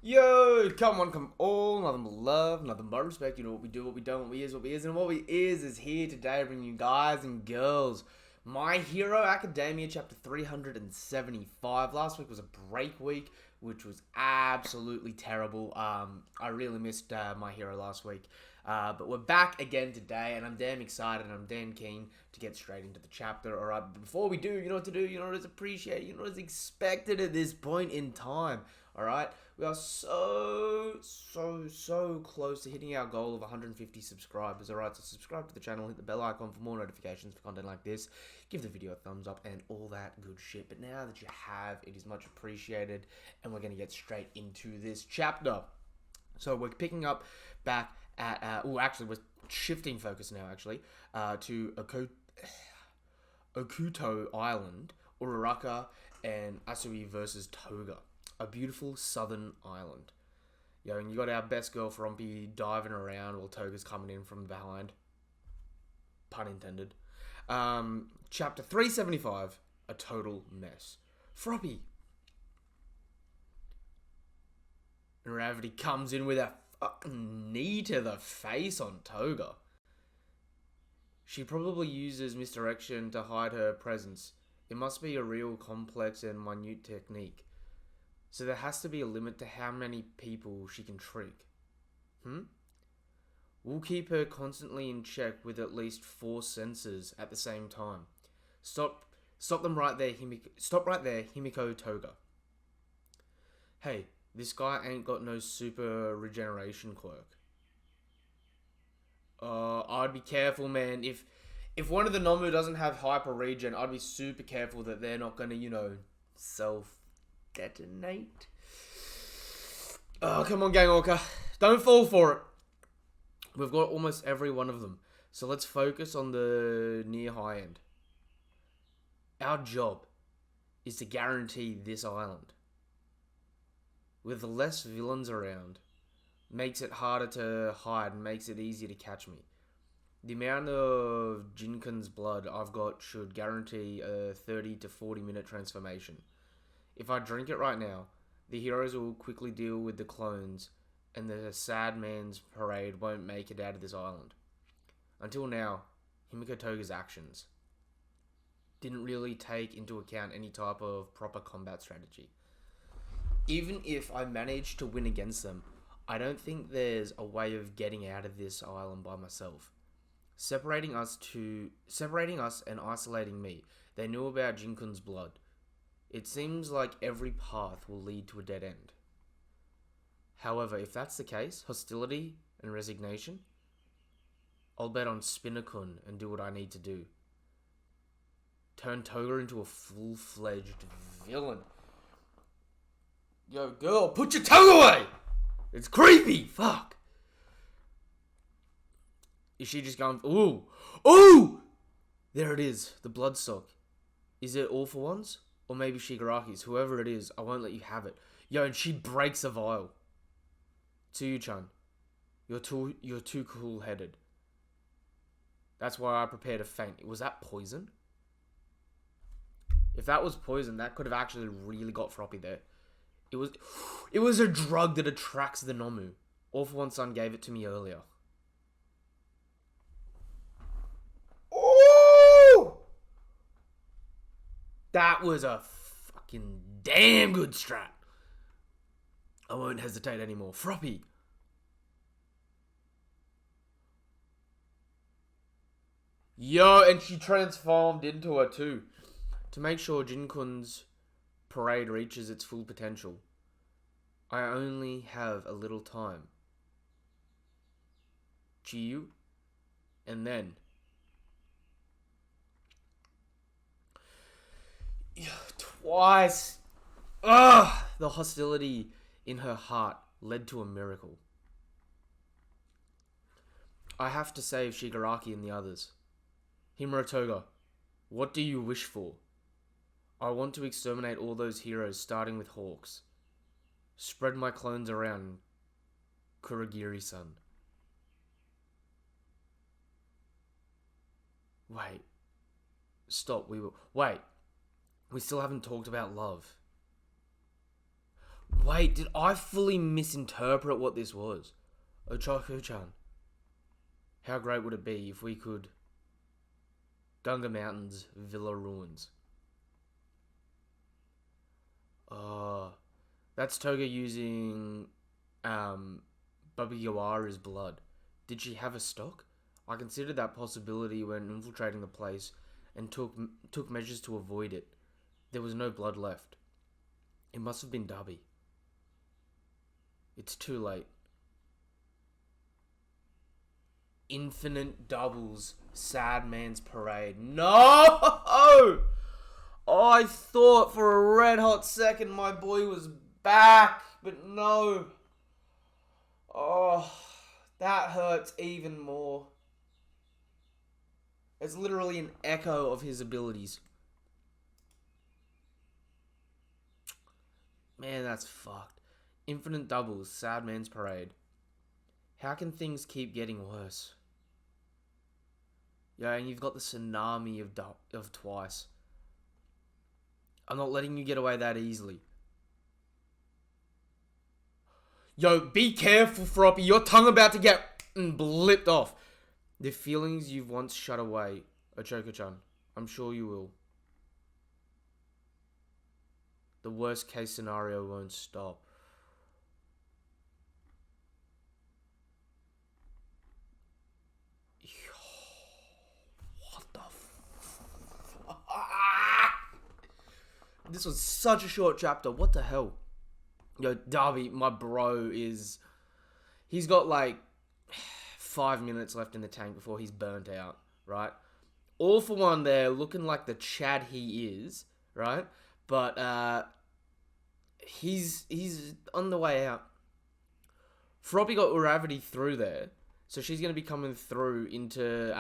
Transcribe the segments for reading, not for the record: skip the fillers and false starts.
Yo, come all, nothing but love, nothing but respect. You know what we do, what we don't, what we is, and what we is here today, bringing you guys and girls My Hero Academia chapter 375. Last week was a break week, which was absolutely terrible. I really missed My Hero last week. But we're back again today, and I'm damn excited, and I'm damn keen to get straight into the chapter. Alright, but before we do, you know what to do, you know what is appreciated, you know what is expected at this point in time. Alright, we are so close to hitting our goal of 150 subscribers. Alright, so subscribe to the channel, hit the bell icon for more notifications for content like this, give the video a thumbs up, and all that good shit. But now that you have, it is much appreciated, and we're going to get straight into this chapter. So we're picking up back at, actually we're shifting focus now actually, to Okuto Island, Uraraka and Asui versus Toga. A beautiful southern island. Yo, and you got our best girl Frumpy diving around while Toga's coming in from behind. Pun intended. Chapter 375, a total mess. Frumpy. And Gravity comes in with a fucking knee to the face on Toga. She probably uses misdirection to hide her presence. It must be a real complex and minute technique. So there has to be a limit to how many people she can trick. We'll keep her constantly in check with at least 4 sensors at the same time. Stop them right there, Stop right there, Himiko Toga. Hey, this guy ain't got no super regeneration quirk. I'd be careful, man. If one of the Nomu doesn't have hyper regen, I'd be super careful that they're not gonna, self-detonate. Oh, come on, Gang Orca. Don't fall for it. We've got almost every one of them. So let's focus on the near high end. Our job is to guarantee this island. With less villains around, makes it harder to hide and makes it easier to catch me. The amount of Jinkun's blood I've got should guarantee a 30 to 40 minute transformation. If I drink it right now, the heroes will quickly deal with the clones and the sad man's parade won't make it out of this island. Until now, Himiko Toga's actions didn't really take into account any type of proper combat strategy. Even if I manage to win against them, I don't think there's a way of getting out of this island by myself. Separating us and isolating me, they knew about Jinkun's blood. It seems like every path will lead to a dead end. However, if that's the case, hostility and resignation, I'll bet on Spinner-kun and do what I need to do. Turn Toga into a full-fledged villain. Yo, girl, put your tongue away! It's creepy! Fuck! Is she just going... Ooh! Ooh! There it is. The bloodstock. Is it all for ones? Or maybe Shigaraki's? Whoever it is, I won't let you have it. Yo, and she breaks a vial. Tsuyu-chan, you're too cool-headed. That's why I prepared a feint. Was that poison? If that was poison, that could have actually really got Froppy there. It was a drug that attracts the Nomu. All for One Son gave it to me earlier. Ooh! That was a fucking damn good strat. I won't hesitate anymore. Froppy. Yo, and she transformed into her too. To make sure Jinkun's parade reaches its full potential, I only have a little time. Chiyu, and then twice. Ugh! The hostility in her heart led to a miracle. I have to save Shigaraki and the others. Himuro Toga, what do you wish for? I want to exterminate all those heroes, starting with Hawks. Spread my clones around, Kurogiri-san. Wait. Stop, we still haven't talked about love. Wait, did I fully misinterpret what this was? Ochaku-chan. How great would it be if we could... Gunga Mountains, Villa Ruins. That's Toga using Babigawaru's blood. Did she have a stock? I considered that possibility when infiltrating the place and took measures to avoid it. There was no blood left. It must have been Dabi. It's too late. Infinite doubles. Sad Man's Parade. No! Oh, I thought for a red hot second my boy was back, but no. Oh, that hurts even more. It's literally an echo of his abilities. Man, that's fucked. Infinite doubles. Sad Man's Parade. How can things keep getting worse? Yeah, and you've got the tsunami of twice. I'm not letting you get away that easily. Yo, be careful, Froppy. Your tongue about to get blipped off. The feelings you've once shut away, Ochoco-chan. I'm sure you will. The worst case scenario won't stop. What the fuck? This was such a short chapter. What the hell? Yo, Darby, my bro, he's got like 5 minutes left in the tank before he's burnt out, right? All for one there, looking like the Chad he is, right? But he's on the way out. Froppy got Uravity through there, so she's gonna be coming through into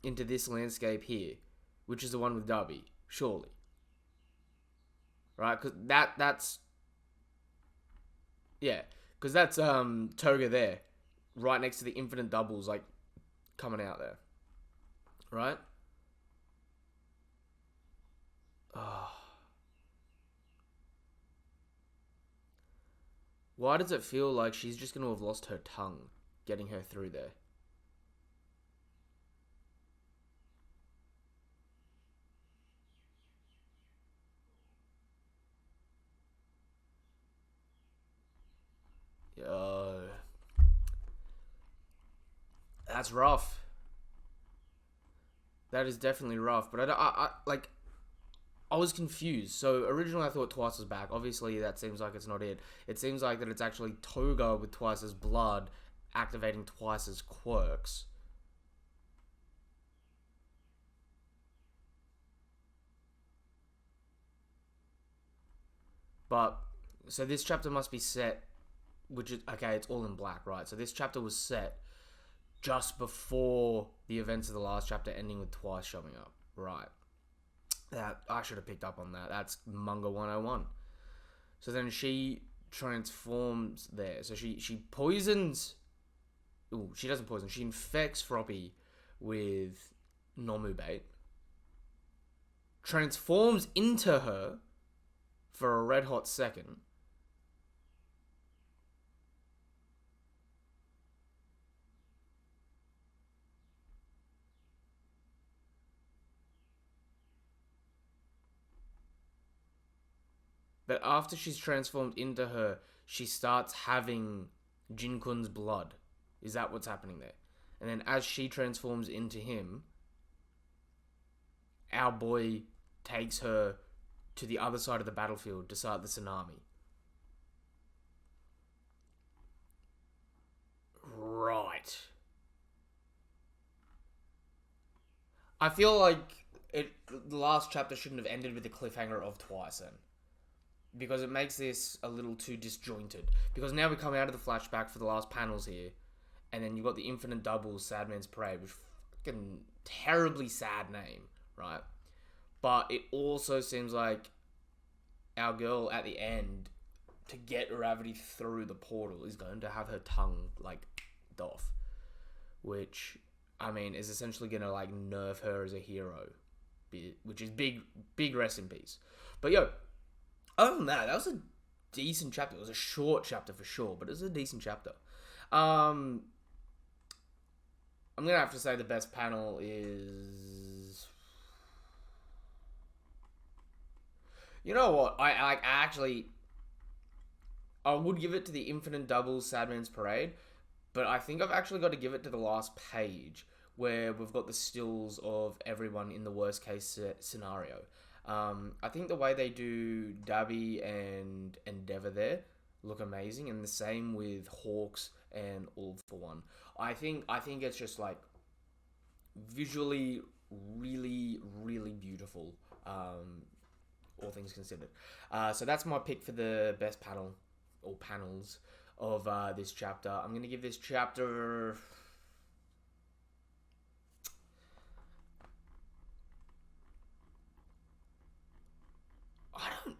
this landscape here, which is the one with Darby, surely, right? Because that's Toga there, right next to the infinite doubles, like coming out there, right? Oh. Why does it feel like she's just going to have lost her tongue getting her through there? Yo. That's rough. That is definitely rough. But I was confused. So originally I thought Twice was back. Obviously that seems like it's not it. It seems like that it's actually Toga with Twice's blood activating Twice's quirks. But, so this chapter must be set, which is, okay, it's all in black, right? So this chapter was set just before the events of the last chapter ending with Twice showing up, right? That, I should have picked up on that. That's Manga 101. So then she transforms there. So she poisons... Ooh, she doesn't poison. She infects Froppy with Nomu bait. Transforms into her for a red hot second. But after she's transformed into her, she starts having Jin-kun's blood. Is that what's happening there? And then as she transforms into him, our boy takes her to the other side of the battlefield to start the tsunami. Right. I feel like the last chapter shouldn't have ended with the cliffhanger of Twice then. Because it makes this a little too disjointed. Because now we come out of the flashback for the last panels here, and then you've got the Infinite Doubles, Sad Man's Parade, which fucking terribly sad name, right? But it also seems like our girl at the end, to get Gravity through the portal, is going to have her tongue, like, off. Which, I mean, is essentially going to, like, nerf her as a hero. Which is big rest in peace. But, yo, other than that, that was a decent chapter. It was a short chapter for sure, but it was a decent chapter. I'm gonna have to say the best panel is. You know what? I actually I would give it to the Infinite Doubles Sadman's Parade, but I think I've actually got to give it to the last page where we've got the stills of everyone in the worst case scenario. I think the way they do Dabby and Endeavor there look amazing, and the same with Hawks and All for One. I think it's just like visually really really beautiful. All things considered. So that's my pick for the best panel or panels of this chapter. I'm gonna give this chapter. I don't.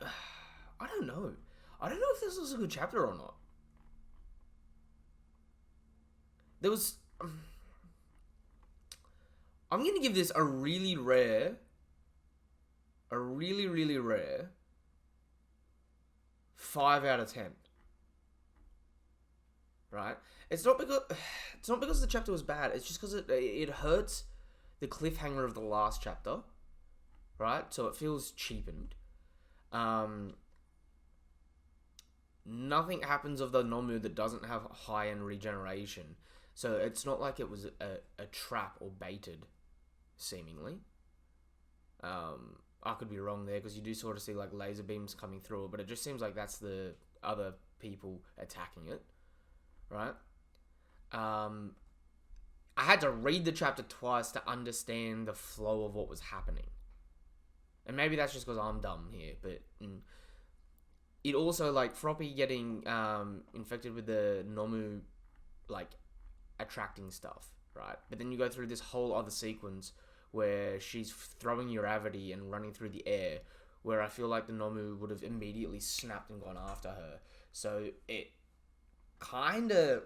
I don't know. I don't know if this was a good chapter or not. There was. I'm gonna give this a really rare 5 out of 10. Right? It's not because the chapter was bad. It's just because it hurts the cliffhanger of the last chapter, right? So it feels cheapened. Nothing happens of the Nomu that doesn't have high-end regeneration. So it's not like it was a trap or baited, seemingly. I could be wrong there because you do sort of see like laser beams coming through it, but it just seems like that's the other people attacking it, right? I had to read the chapter twice to understand the flow of what was happening. And maybe that's just because I'm dumb here, but it also, like, Froppy getting infected with the Nomu, like, attracting stuff, right? But then you go through this whole other sequence where she's throwing Uravity and running through the air, where I feel like the Nomu would have immediately snapped and gone after her. So it kind of...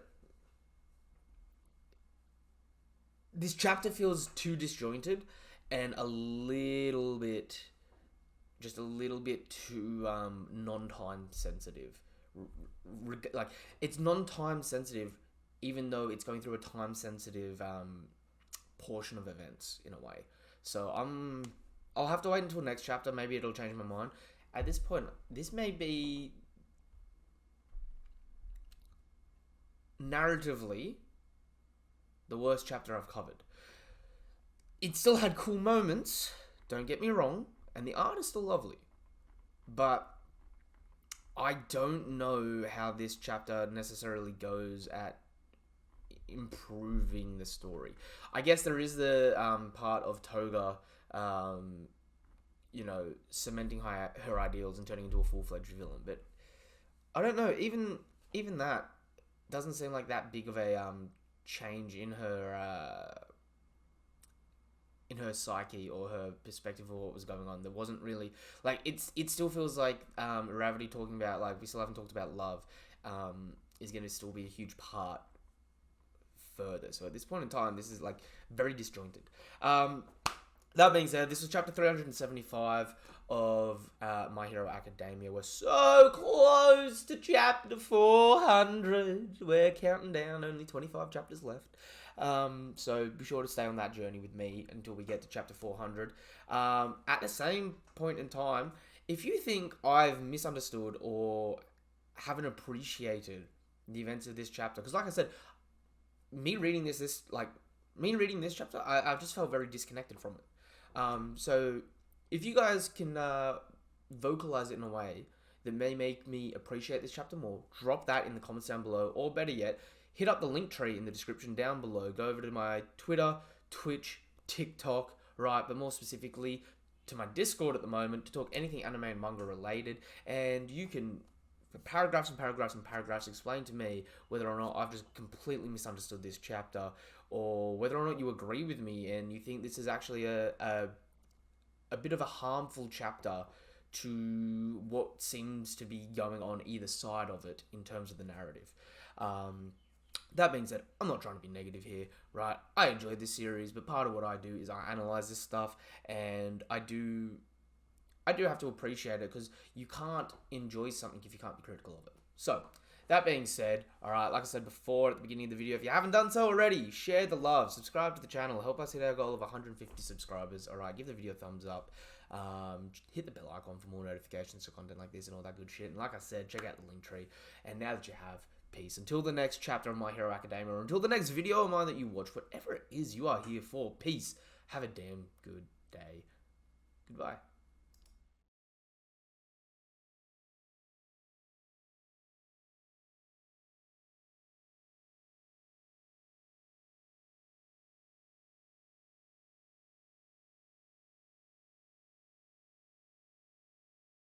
This chapter feels too disjointed and a little bit too non-time sensitive. Like, it's non-time sensitive even though it's going through a time sensitive portion of events in a way. So I'll have to wait until next chapter. Maybe it'll change my mind. At this point, this may be narratively the worst chapter I've covered. It still had cool moments, don't get me wrong, and the art is still lovely. But I don't know how this chapter necessarily goes at improving the story. I guess there is the part of Toga, cementing her ideals and turning into a full-fledged villain. But I don't know. Even that doesn't seem like that big of a change in her psyche or her perspective of what was going on. There wasn't really, like, it still feels like Ravity talking about, like, we still haven't talked about love, is going to still be a huge part further. So at this point in time, this is, like, very disjointed. That being said, this was chapter 375 of My Hero Academia. We're so close to chapter 400. We're counting down, only 25 chapters left. So be sure to stay on that journey with me until we get to chapter 400. At the same point in time, if you think I've misunderstood or haven't appreciated the events of this chapter, because like I said, me reading this chapter, I've just felt very disconnected from it. So if you guys can vocalize it in a way that may make me appreciate this chapter more, drop that in the comments down below, or better yet, hit up the link tree in the description down below. Go over to my Twitter, Twitch, TikTok, right, but more specifically to my Discord at the moment to talk anything anime and manga related, and you can, for paragraphs and paragraphs and paragraphs, explain to me whether or not I've just completely misunderstood this chapter, or whether or not you agree with me and you think this is actually a bit of a harmful chapter to what seems to be going on either side of it in terms of the narrative. That being said, I'm not trying to be negative here, right? I enjoyed this series, but part of what I do is I analyze this stuff, and I do I do have to appreciate it, because you can't enjoy something if you can't be critical of it. So, that being said, alright, like I said before at the beginning of the video, if you haven't done so already, share the love, subscribe to the channel, help us hit our goal of 150 subscribers. Alright, give the video a thumbs up, hit the bell icon for more notifications for content like this and all that good shit. And like I said, check out the link tree. And now that you have, peace. Until the next chapter of My Hero Academia, or until the next video of mine that you watch, whatever it is you are here for, peace. Have a damn good day. Goodbye.